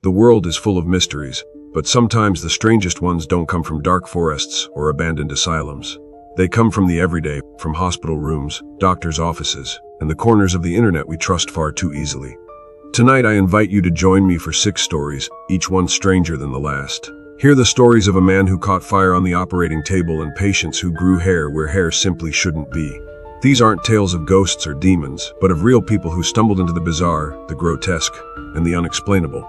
The world is full of mysteries, but sometimes the strangest ones don't come from dark forests or abandoned asylums. They come from the everyday, from hospital rooms, doctors' offices, and the corners of the internet we trust far too easily. Tonight I invite you to join me for 6 stories, each one stranger than the last. Hear the stories of a man who caught fire on the operating table and patients who grew hair where hair simply shouldn't be. These aren't tales of ghosts or demons, but of real people who stumbled into the bizarre, the grotesque, and the unexplainable.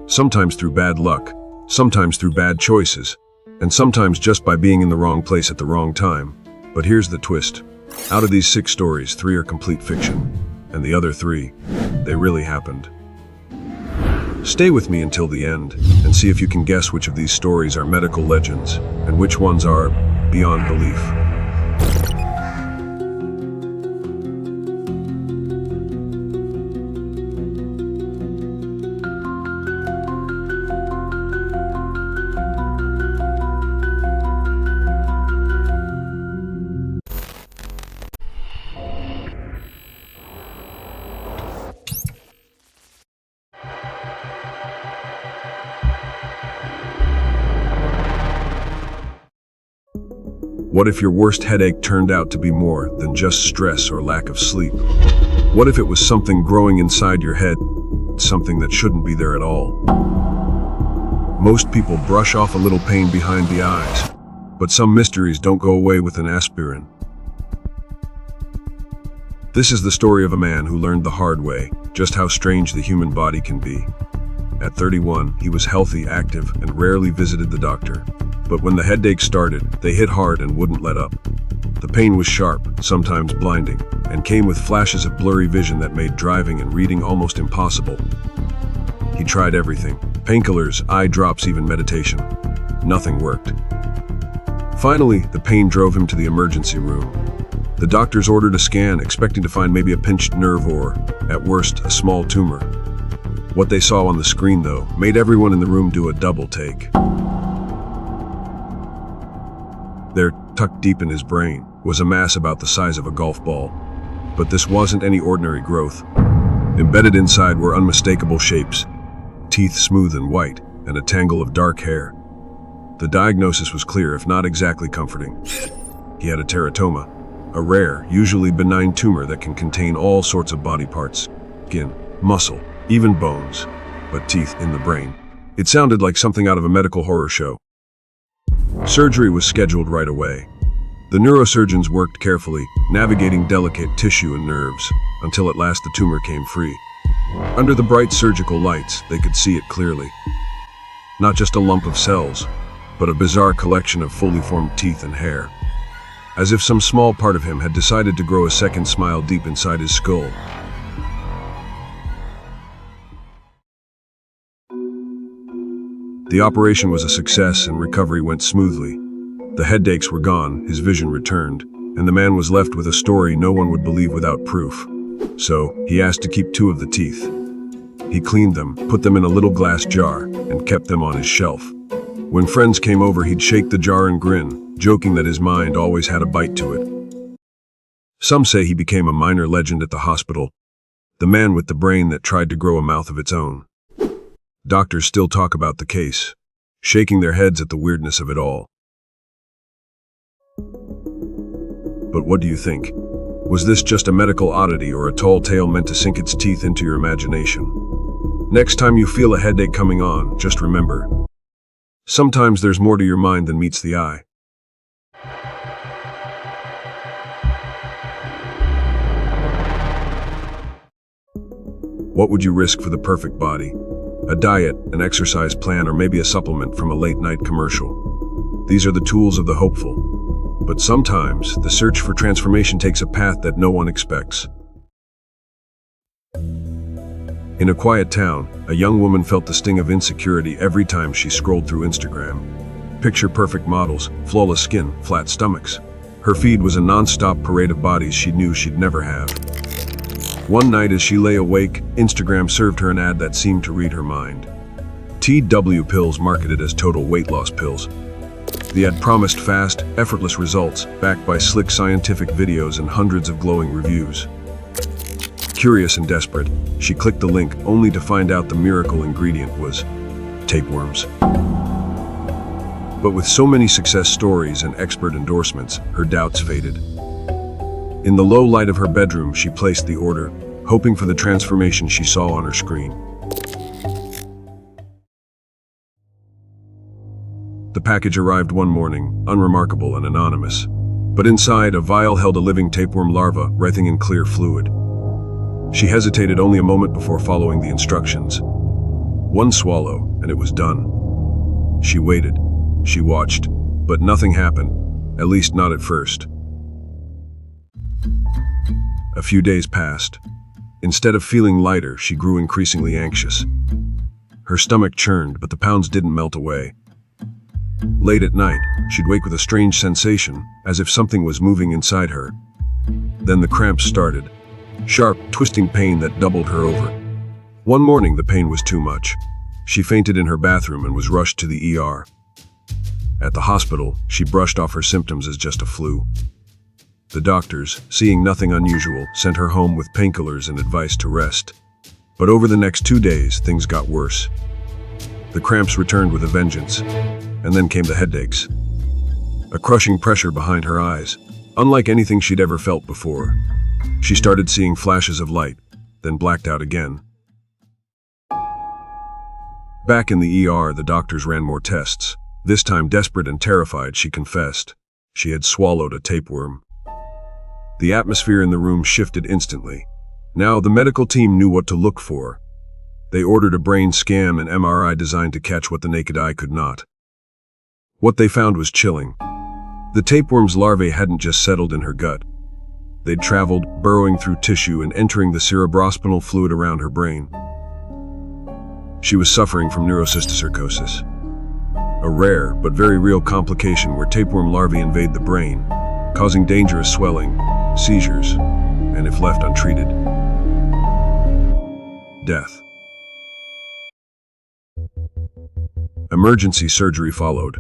Sometimes through bad luck, sometimes through bad choices, and sometimes just by being in the wrong place at the wrong time. But here's the twist. Out of these 6 stories, 3 are complete fiction, and the other 3, they really happened. Stay with me until the end, and see if you can guess which of these stories are medical legends, and which ones are beyond belief. What if your worst headache turned out to be more than just stress or lack of sleep? What if it was something growing inside your head, something that shouldn't be there at all? Most people brush off a little pain behind the eyes, but some mysteries don't go away with an aspirin. This is the story of a man who learned the hard way just how strange the human body can be. At 31, he was healthy, active, and rarely visited the doctor. But when the headaches started, they hit hard and wouldn't let up. The pain was sharp, sometimes blinding, and came with flashes of blurry vision that made driving and reading almost impossible. He tried everything: painkillers, eye drops, even meditation. Nothing worked. Finally, the pain drove him to the emergency room. The doctors ordered a scan, expecting to find maybe a pinched nerve or, at worst, a small tumor. What they saw on the screen, though, made everyone in the room do a double take. There, tucked deep in his brain, was a mass about the size of a golf ball. But this wasn't any ordinary growth. Embedded inside were unmistakable shapes, teeth smooth and white, and a tangle of dark hair. The diagnosis was clear, if not exactly comforting. He had a teratoma, a rare, usually benign tumor that can contain all sorts of body parts: skin, muscle, even bones, but teeth in the brain. It sounded like something out of a medical horror show. Surgery was scheduled right away. The neurosurgeons worked carefully, navigating delicate tissue and nerves, until at last the tumor came free. Under the bright surgical lights, they could see it clearly. Not just a lump of cells, but a bizarre collection of fully formed teeth and hair. As if some small part of him had decided to grow a second smile deep inside his skull. The operation was a success and recovery went smoothly. The headaches were gone, his vision returned, and the man was left with a story no one would believe without proof. So, he asked to keep 2 of the teeth. He cleaned them, put them in a little glass jar, and kept them on his shelf. When friends came over, he'd shake the jar and grin, joking that his mind always had a bite to it. Some say he became a minor legend at the hospital, the man with the brain that tried to grow a mouth of its own. Doctors still talk about the case, shaking their heads at the weirdness of it all. But what do you think? Was this just a medical oddity or a tall tale meant to sink its teeth into your imagination? Next time you feel a headache coming on, just remember, sometimes there's more to your mind than meets the eye. What would you risk for the perfect body? A diet, an exercise plan, or maybe a supplement from a late-night commercial. These are the tools of the hopeful. But sometimes, the search for transformation takes a path that no one expects. In a quiet town, a young woman felt the sting of insecurity every time she scrolled through Instagram. Picture-perfect models, flawless skin, flat stomachs. Her feed was a non-stop parade of bodies she knew she'd never have. One night as she lay awake, Instagram served her an ad that seemed to read her mind. TW pills marketed as total weight loss pills. The ad promised fast, effortless results, backed by slick scientific videos and hundreds of glowing reviews. Curious and desperate, she clicked the link only to find out the miracle ingredient was tapeworms. But with so many success stories and expert endorsements, her doubts faded. In the low light of her bedroom, she placed the order, hoping for the transformation she saw on her screen. The package arrived one morning, unremarkable and anonymous. But inside, a vial held a living tapeworm larva, writhing in clear fluid. She hesitated only a moment before following the instructions. One swallow, and it was done. She waited. She watched, but nothing happened, at least not at first. A few days passed. Instead of feeling lighter, she grew increasingly anxious. Her stomach churned, but the pounds didn't melt away. Late at night, she'd wake with a strange sensation, as if something was moving inside her. Then the cramps started, sharp, twisting pain that doubled her over. One morning, the pain was too much. She fainted in her bathroom and was rushed to the ER. At the hospital, she brushed off her symptoms as just a flu. The doctors, seeing nothing unusual, sent her home with painkillers and advice to rest. But over the next 2 days, things got worse. The cramps returned with a vengeance, and then came the headaches. A crushing pressure behind her eyes, unlike anything she'd ever felt before. She started seeing flashes of light, then blacked out again. Back in the ER, the doctors ran more tests. This time, desperate and terrified, she confessed. She had swallowed a tapeworm. The atmosphere in the room shifted instantly. Now, the medical team knew what to look for. They ordered a brain scan and MRI designed to catch what the naked eye could not. What they found was chilling. The tapeworm's larvae hadn't just settled in her gut. They'd traveled, burrowing through tissue and entering the cerebrospinal fluid around her brain. She was suffering from neurocysticercosis, a rare but very real complication where tapeworm larvae invade the brain, causing dangerous swelling, seizures, and if left untreated, death. Emergency surgery followed.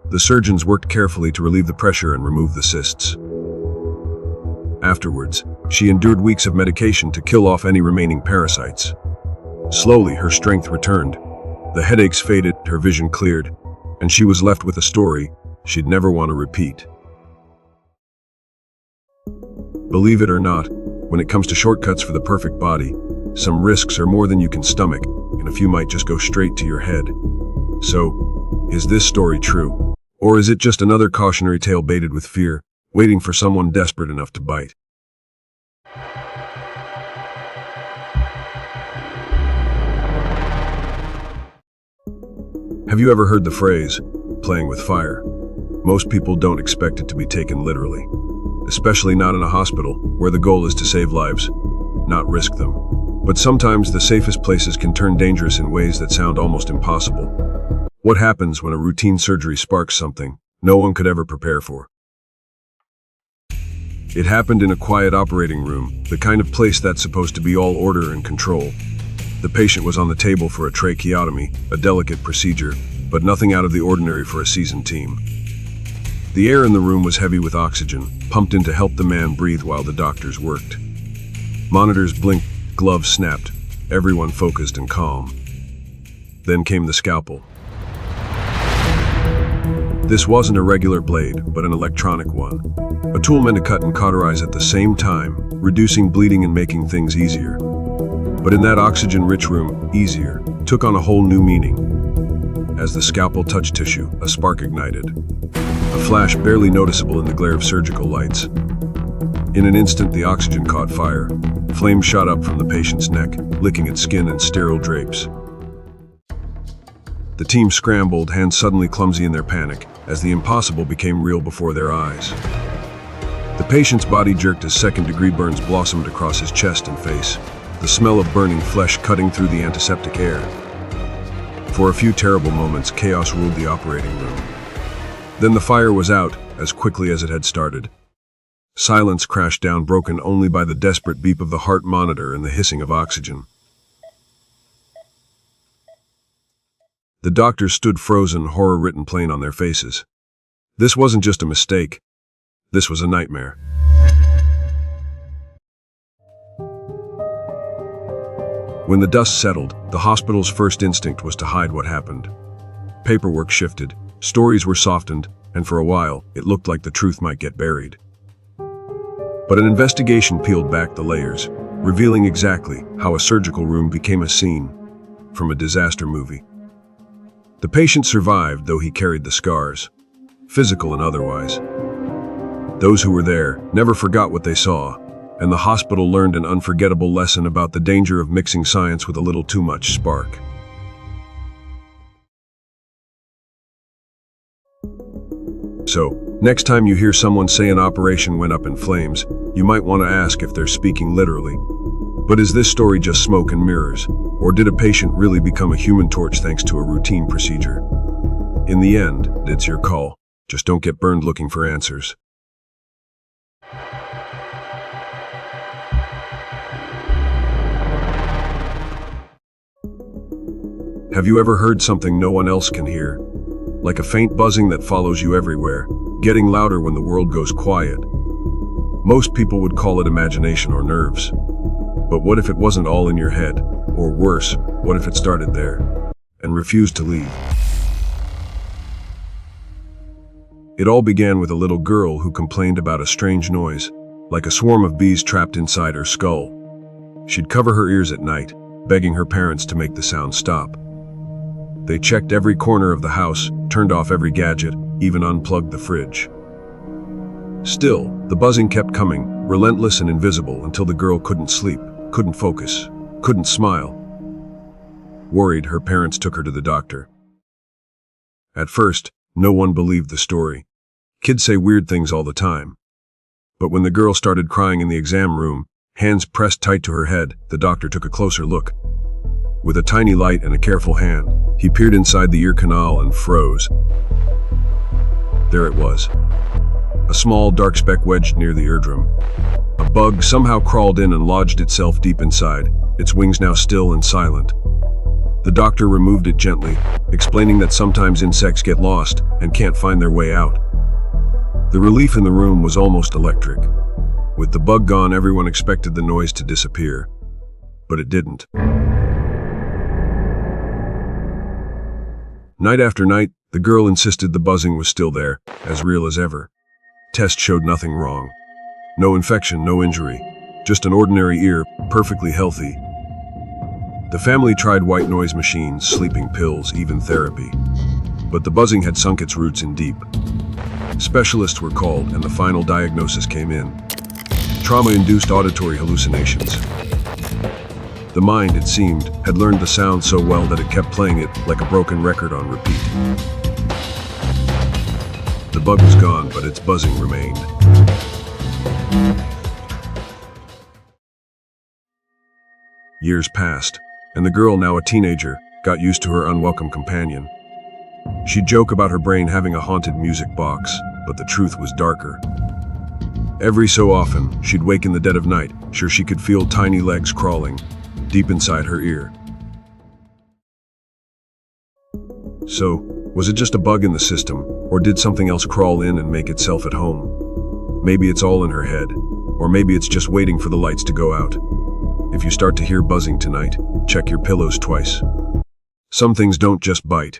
The surgeons worked carefully to relieve the pressure and remove the cysts. Afterwards, she endured weeks of medication to kill off any remaining parasites. Slowly, her strength returned. The headaches faded, her vision cleared, and she was left with a story she'd never want to repeat. Believe it or not, when it comes to shortcuts for the perfect body, some risks are more than you can stomach, and a few might just go straight to your head. So, is this story true? Or is it just another cautionary tale baited with fear, waiting for someone desperate enough to bite? Have you ever heard the phrase, playing with fire? Most people don't expect it to be taken literally, especially not in a hospital, where the goal is to save lives, not risk them. But sometimes the safest places can turn dangerous in ways that sound almost impossible. What happens when a routine surgery sparks something no one could ever prepare for? It happened in a quiet operating room, the kind of place that's supposed to be all order and control. The patient was on the table for a tracheotomy, a delicate procedure, but nothing out of the ordinary for a seasoned team. The air in the room was heavy with oxygen, pumped in to help the man breathe while the doctors worked. Monitors blinked, gloves snapped, everyone focused and calm. Then came the scalpel. This wasn't a regular blade, but an electronic one. A tool meant to cut and cauterize at the same time, reducing bleeding and making things easier. But in that oxygen-rich room, easier took on a whole new meaning. As the scalpel touched tissue, a spark ignited. A flash barely noticeable in the glare of surgical lights. In an instant, the oxygen caught fire. Flames shot up from the patient's neck, licking at skin and sterile drapes. The team scrambled, hands suddenly clumsy in their panic, as the impossible became real before their eyes. The patient's body jerked as second-degree burns blossomed across his chest and face, the smell of burning flesh cutting through the antiseptic air. For a few terrible moments, chaos ruled the operating room. Then the fire was out, as quickly as it had started. Silence crashed down, broken only by the desperate beep of the heart monitor and the hissing of oxygen. The doctors stood frozen, horror written plain on their faces. This wasn't just a mistake. This was a nightmare. When the dust settled, the hospital's first instinct was to hide what happened. Paperwork shifted, stories were softened, and for a while, it looked like the truth might get buried. But an investigation peeled back the layers, revealing exactly how a surgical room became a scene from a disaster movie. The patient survived, though he carried the scars, physical and otherwise. Those who were there never forgot what they saw, and the hospital learned an unforgettable lesson about the danger of mixing science with a little too much spark. So, next time you hear someone say an operation went up in flames, you might want to ask if they're speaking literally. But is this story just smoke and mirrors, or did a patient really become a human torch thanks to a routine procedure? In the end, it's your call. Just don't get burned looking for answers. Have you ever heard something no one else can hear? Like a faint buzzing that follows you everywhere, getting louder when the world goes quiet. Most people would call it imagination or nerves. But what if it wasn't all in your head? Or worse, what if it started there and refused to leave? It all began with a little girl who complained about a strange noise, like a swarm of bees trapped inside her skull. She'd cover her ears at night, begging her parents to make the sound stop. They checked every corner of the house, turned off every gadget, even unplugged the fridge. Still, the buzzing kept coming, relentless and invisible, until the girl couldn't sleep, couldn't focus, couldn't smile. Worried, her parents took her to the doctor. At first, no one believed the story. Kids say weird things all the time. But when the girl started crying in the exam room, hands pressed tight to her head, the doctor took a closer look. With a tiny light and a careful hand, he peered inside the ear canal and froze. There it was. A small, dark speck wedged near the eardrum. A bug somehow crawled in and lodged itself deep inside, its wings now still and silent. The doctor removed it gently, explaining that sometimes insects get lost and can't find their way out. The relief in the room was almost electric. With the bug gone, everyone expected the noise to disappear. But it didn't. Night after night, the girl insisted the buzzing was still there, as real as ever. Tests showed nothing wrong. No infection, no injury. Just an ordinary ear, perfectly healthy. The family tried white noise machines, sleeping pills, even therapy. But the buzzing had sunk its roots in deep. Specialists were called, and the final diagnosis came in. Trauma-induced auditory hallucinations. The mind, it seemed, had learned the sound so well that it kept playing it like a broken record on repeat. The bug was gone, but its buzzing remained. Years passed, and the girl, now a teenager, got used to her unwelcome companion. She'd joke about her brain having a haunted music box, but the truth was darker. Every so often, she'd wake in the dead of night, sure she could feel tiny legs crawling deep inside her ear. So, was it just a bug in the system, or did something else crawl in and make itself at home? Maybe it's all in her head, or maybe it's just waiting for the lights to go out. If you start to hear buzzing tonight, check your pillows twice. Some things don't just bite.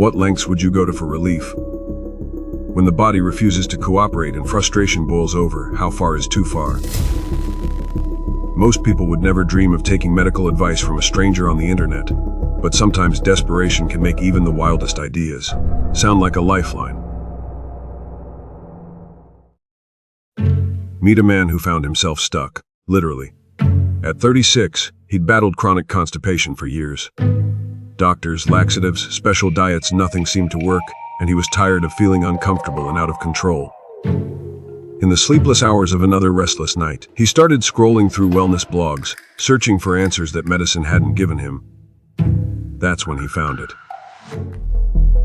What lengths would you go to for relief? When the body refuses to cooperate and frustration boils over, how far is too far? Most people would never dream of taking medical advice from a stranger on the internet, but sometimes desperation can make even the wildest ideas sound like a lifeline. Meet a man who found himself stuck, literally. At 36, he'd battled chronic constipation for years. Doctors, laxatives, special diets, nothing seemed to work, and he was tired of feeling uncomfortable and out of control. In the sleepless hours of another restless night, he started scrolling through wellness blogs, searching for answers that medicine hadn't given him. That's when he found it.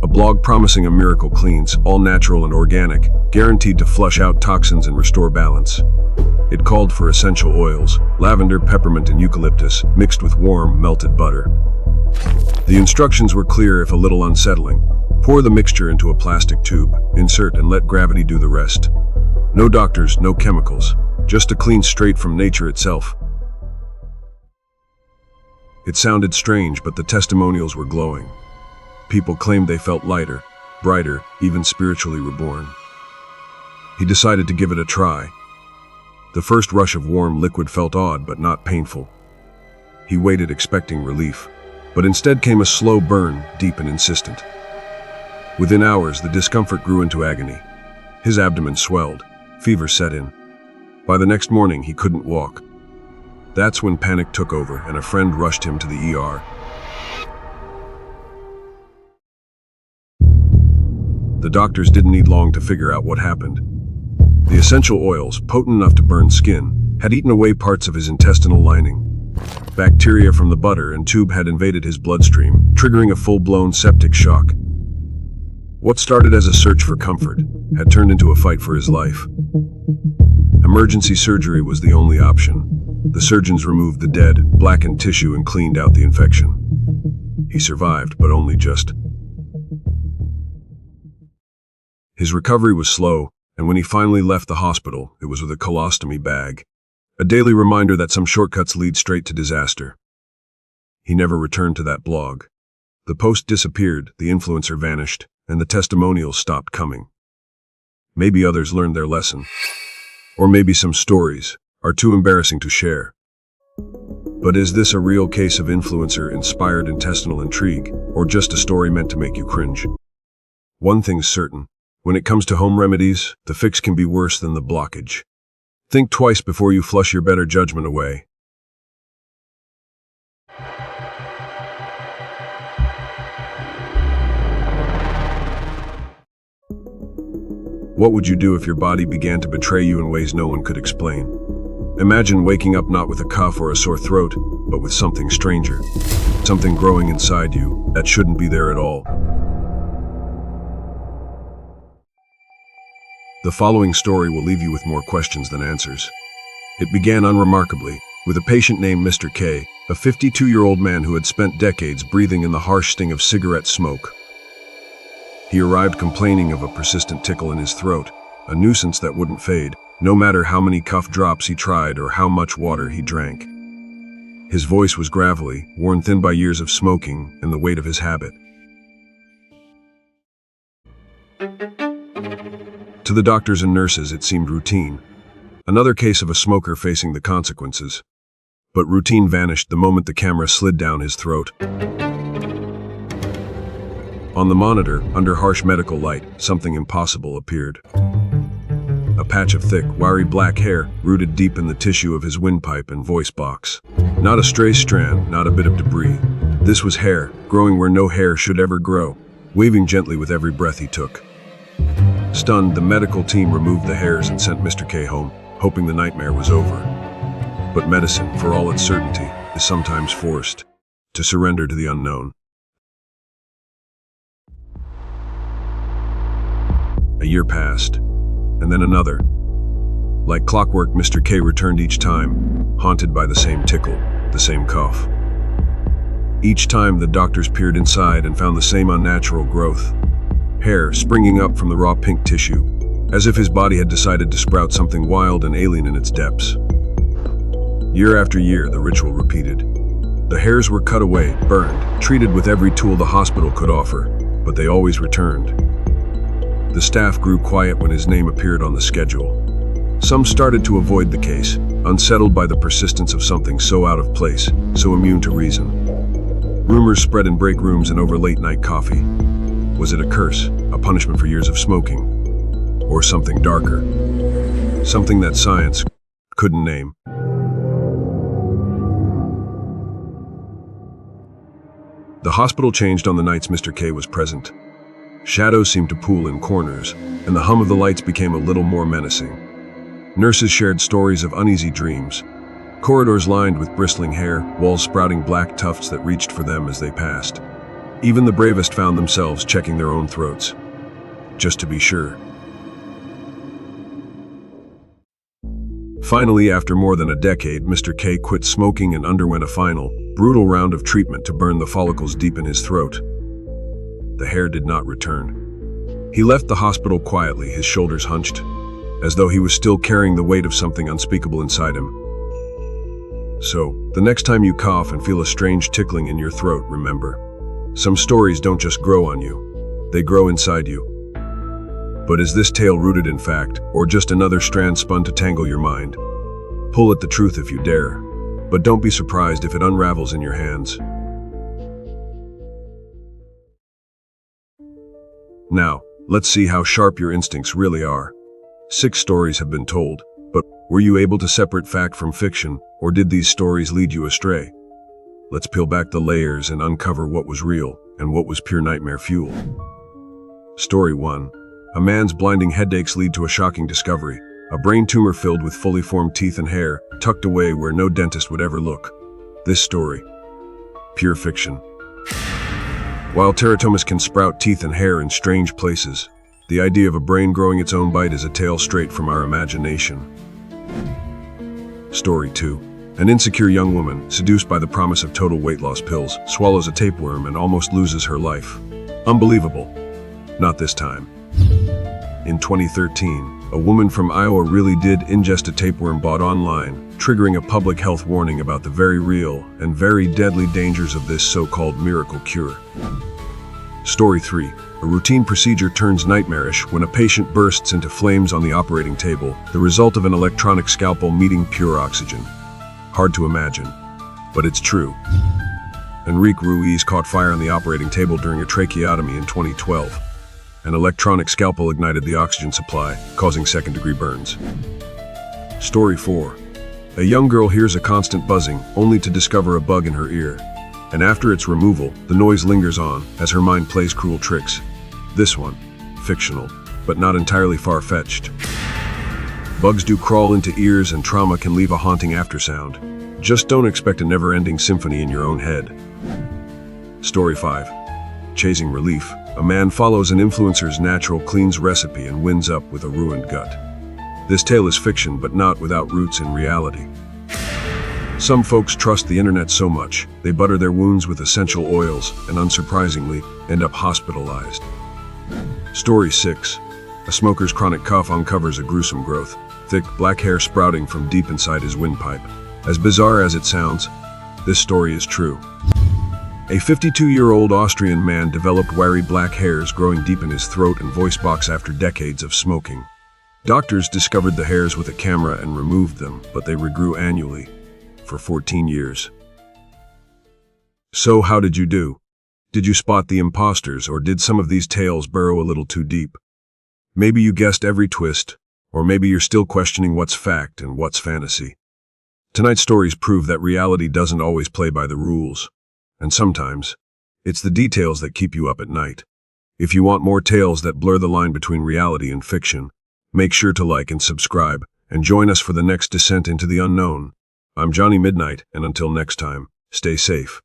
A blog promising a miracle cleanse, all natural and organic, guaranteed to flush out toxins and restore balance. It called for essential oils, lavender, peppermint, and eucalyptus, mixed with warm, melted butter. The instructions were clear if a little unsettling. Pour the mixture into a plastic tube, insert and let gravity do the rest. No doctors, no chemicals, just a clean straight from nature itself. It sounded strange, but the testimonials were glowing. People claimed they felt lighter, brighter, even spiritually reborn. He decided to give it a try. The first rush of warm liquid felt odd, but not painful. He waited expecting relief, but instead came a slow burn, deep and insistent. Within hours, the discomfort grew into agony. His abdomen swelled, fever set in. By the next morning, he couldn't walk. That's when panic took over and a friend rushed him to the ER. The doctors didn't need long to figure out what happened. The essential oils, potent enough to burn skin, had eaten away parts of his intestinal lining. Bacteria from the butter and tube had invaded his bloodstream, triggering a full-blown septic shock. What started as a search for comfort had turned into a fight for his life. Emergency surgery was the only option. The surgeons removed the dead, blackened tissue and cleaned out the infection. He survived, but only just. His recovery was slow, and when he finally left the hospital, it was with a colostomy bag. A daily reminder that some shortcuts lead straight to disaster. He never returned to that blog. The post disappeared, the influencer vanished, and the testimonials stopped coming. Maybe others learned their lesson. Or maybe some stories are too embarrassing to share. But is this a real case of influencer-inspired intestinal intrigue, or just a story meant to make you cringe? One thing's certain. When it comes to home remedies, the fix can be worse than the blockage. Think twice before you flush your better judgment away. What would you do if your body began to betray you in ways no one could explain? Imagine waking up not with a cough or a sore throat, but with something stranger. Something growing inside you that shouldn't be there at all. The following story will leave you with more questions than answers. It began unremarkably, with a patient named Mr. K, a 52-year-old man who had spent decades breathing in the harsh sting of cigarette smoke. He arrived complaining of a persistent tickle in his throat, a nuisance that wouldn't fade, no matter how many cough drops he tried or how much water he drank. His voice was gravelly, worn thin by years of smoking and the weight of his habit. To the doctors and nurses, it seemed routine. Another case of a smoker facing the consequences. But routine vanished the moment the camera slid down his throat. On the monitor, under harsh medical light, something impossible appeared. A patch of thick, wiry black hair rooted deep in the tissue of his windpipe and voice box. Not a stray strand, not a bit of debris. This was hair, growing where no hair should ever grow, waving gently with every breath he took. Stunned, the medical team removed the hairs and sent Mr. K home, hoping the nightmare was over. But medicine, for all its certainty, is sometimes forced to surrender to the unknown. A year passed, and then another. Like clockwork, Mr. K returned each time, haunted by the same tickle, the same cough. Each time, the doctors peered inside and found the same unnatural growth. Hair springing up from the raw pink tissue, as if his body had decided to sprout something wild and alien in its depths. Year after year, the ritual repeated. The hairs were cut away, burned, treated with every tool the hospital could offer, but they always returned. The staff grew quiet when his name appeared on the schedule. Some started to avoid the case, unsettled by the persistence of something so out of place, so immune to reason. Rumors spread in break rooms and over late-night coffee. Was it a curse, a punishment for years of smoking? Or something darker? Something that science couldn't name. The hospital changed on the nights Mr. K was present. Shadows seemed to pool in corners, and the hum of the lights became a little more menacing. Nurses shared stories of uneasy dreams. Corridors lined with bristling hair, walls sprouting black tufts that reached for them as they passed. Even the bravest found themselves checking their own throats, just to be sure. Finally, after more than a decade, Mr. K quit smoking and underwent a final, brutal round of treatment to burn the follicles deep in his throat. the hair did not return. He left the hospital quietly, his shoulders hunched, as though he was still carrying the weight of something unspeakable inside him. So, the next time you cough and feel a strange tickling in your throat, remember, some stories don't just grow on you, they grow inside you. But is this tale rooted in fact, or just another strand spun to tangle your mind? Pull at the truth if you dare, but don't be surprised if it unravels in your hands. Now, let's see how sharp your instincts really are. 6 stories have been told, but were you able to separate fact from fiction, or did these stories lead you astray? Let's peel back the layers and uncover what was real and what was pure nightmare fuel. Story 1. A man's blinding headaches lead to a shocking discovery. A brain tumor filled with fully formed teeth and hair, tucked away where no dentist would ever look. This story. Pure fiction. While teratomas can sprout teeth and hair in strange places, the idea of a brain growing its own bite is a tale straight from our imagination. Story 2. An insecure young woman, seduced by the promise of total weight loss pills, swallows a tapeworm and almost loses her life. Unbelievable. Not this time. In 2013, a woman from Iowa really did ingest a tapeworm bought online, triggering a public health warning about the very real and very deadly dangers of this so-called miracle cure. Story 3. A routine procedure turns nightmarish when a patient bursts into flames on the operating table, the result of an electronic scalpel meeting pure oxygen. Hard to imagine, but it's true. Enrique Ruiz caught fire on the operating table during a tracheotomy in 2012. An electronic scalpel ignited the oxygen supply, causing second-degree burns. Story 4. A young girl hears a constant buzzing, only to discover a bug in her ear. And after its removal, the noise lingers on as her mind plays cruel tricks. This one, fictional, but not entirely far-fetched. Bugs do crawl into ears and trauma can leave a haunting aftersound. Just don't expect a never-ending symphony in your own head. Story 5. Chasing relief. A man follows an influencer's natural cleanse recipe and winds up with a ruined gut. This tale is fiction, but not without roots in reality. Some folks trust the internet so much, they butter their wounds with essential oils and, unsurprisingly, end up hospitalized. Story 6. A smoker's chronic cough uncovers a gruesome growth, thick black hair sprouting from deep inside his windpipe. As bizarre as it sounds, this story is true. A 52-year-old Austrian man developed wiry black hairs growing deep in his throat and voice box after decades of smoking. Doctors discovered the hairs with a camera and removed them, but they regrew annually for 14 years. So how did you do? Did you spot the imposters, or did some of these tales burrow a little too deep? Maybe you guessed every twist, or maybe you're still questioning what's fact and what's fantasy. Tonight's stories prove that reality doesn't always play by the rules. And sometimes, it's the details that keep you up at night. If you want more tales that blur the line between reality and fiction, make sure to like and subscribe, and join us for the next descent into the unknown. I'm Johnny Midnight, and until next time, stay safe.